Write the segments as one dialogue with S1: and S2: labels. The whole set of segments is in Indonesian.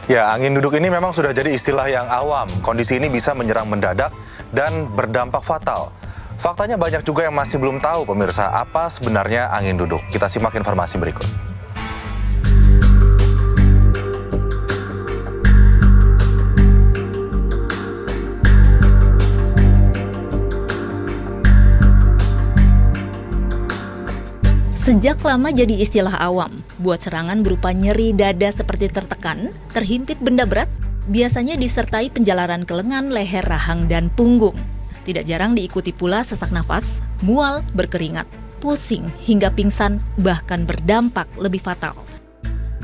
S1: Ya, angin duduk ini memang sudah jadi istilah yang awam. Kondisi ini bisa menyerang mendadak dan berdampak fatal. Faktanya banyak juga yang masih belum tahu pemirsa apa sebenarnya angin duduk. Kita simak informasi berikut.
S2: Sejak lama jadi istilah awam, buat serangan berupa nyeri dada seperti tertekan, terhimpit benda berat, biasanya disertai penjalaran ke lengan, leher, rahang, dan punggung. Tidak jarang diikuti pula sesak nafas, mual, berkeringat, pusing, hingga pingsan, bahkan berdampak lebih fatal.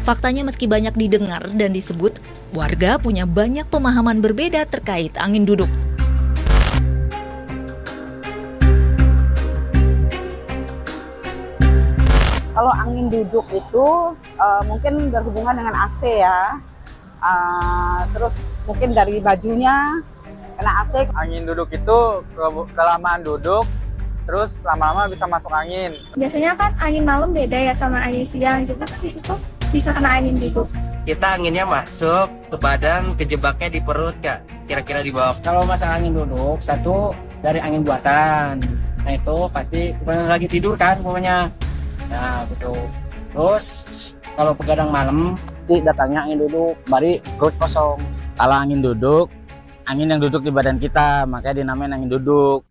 S2: Faktanya meski banyak didengar dan disebut, warga punya banyak pemahaman berbeda terkait angin duduk.
S3: Kalau angin duduk itu mungkin berhubungan dengan AC ya, terus mungkin dari bajunya kena AC.
S4: Angin duduk itu kelamaan duduk, terus lama-lama bisa masuk angin.
S5: Biasanya kan angin malam beda ya sama angin siang, juga kan di situ bisa kena angin duduk.
S6: Kita anginnya masuk ke badan, kejebaknya di perut, Kak. Kira-kira di bawah. Kalau masalah angin duduk, satu dari angin buatan. Nah itu pasti bukan lagi tidur kan, pokoknya. Nah betul. Terus kalau begadang malam, datangnya angin duduk, bari perut kosong.
S7: Kalau angin duduk, angin yang duduk di badan kita, makanya dinamain angin duduk.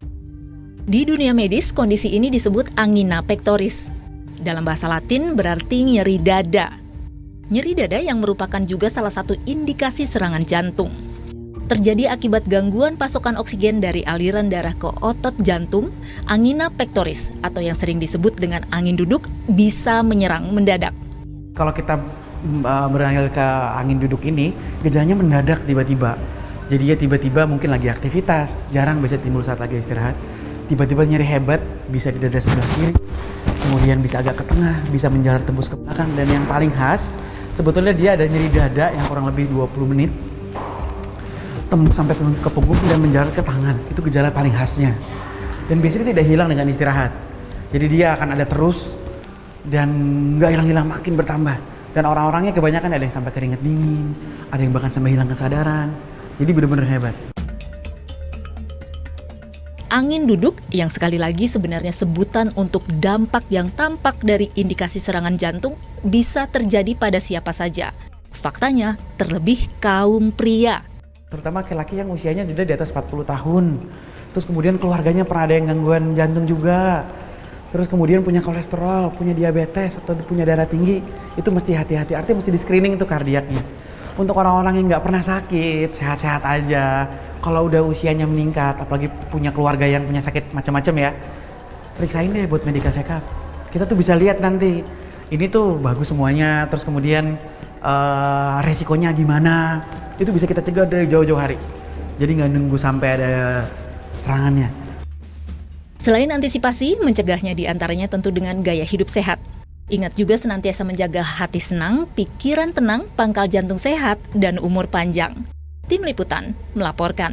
S2: Di dunia medis, kondisi ini disebut angina pectoris. Dalam bahasa Latin berarti nyeri dada. Nyeri dada yang merupakan juga salah satu indikasi serangan jantung. Terjadi akibat gangguan pasokan oksigen dari aliran darah ke otot jantung, angina pectoris atau yang sering disebut dengan angin duduk bisa menyerang mendadak.
S8: Kalau kita berangkat ke angin duduk ini, gejalanya mendadak tiba-tiba. Jadi ya tiba-tiba mungkin lagi aktivitas, jarang bisa timbul saat lagi istirahat. Tiba-tiba nyeri hebat, bisa di dada sebelah kiri, kemudian bisa agak ke tengah, bisa menjalar tembus ke belakang, dan yang paling khas, sebetulnya dia ada nyeri dada yang kurang lebih 20 menit, tembus sampai ke punggung dan menjalar ke tangan. Itu gejala paling khasnya. Dan biasanya tidak hilang dengan istirahat. Jadi dia akan ada terus dan nggak hilang-hilang, makin bertambah. Dan orang-orangnya kebanyakan ada yang sampai keringat dingin, ada yang bahkan sampai hilang kesadaran. Jadi benar-benar hebat.
S2: Angin duduk yang sekali lagi sebenarnya sebutan untuk dampak yang tampak dari indikasi serangan jantung bisa terjadi pada siapa saja. Faktanya terlebih kaum pria.
S8: Terutama laki-laki yang usianya sudah di atas 40 tahun. Terus kemudian keluarganya pernah ada yang gangguan jantung juga. Terus kemudian punya kolesterol, punya diabetes, atau punya darah tinggi. Itu mesti hati-hati, artinya mesti di screening itu kardiaknya. Untuk orang-orang yang nggak pernah sakit, sehat-sehat aja. Kalau udah usianya meningkat, apalagi punya keluarga yang punya sakit macam-macam ya, periksain deh buat medical check up. Kita tuh bisa lihat nanti, ini tuh bagus semuanya, terus kemudian resikonya gimana. Itu bisa kita cegah dari jauh-jauh hari. Jadi nggak nunggu sampai ada serangannya.
S2: Selain antisipasi, mencegahnya diantaranya tentu dengan gaya hidup sehat. Ingat juga senantiasa menjaga hati senang, pikiran tenang, pangkal jantung sehat, dan umur panjang. Tim Liputan melaporkan.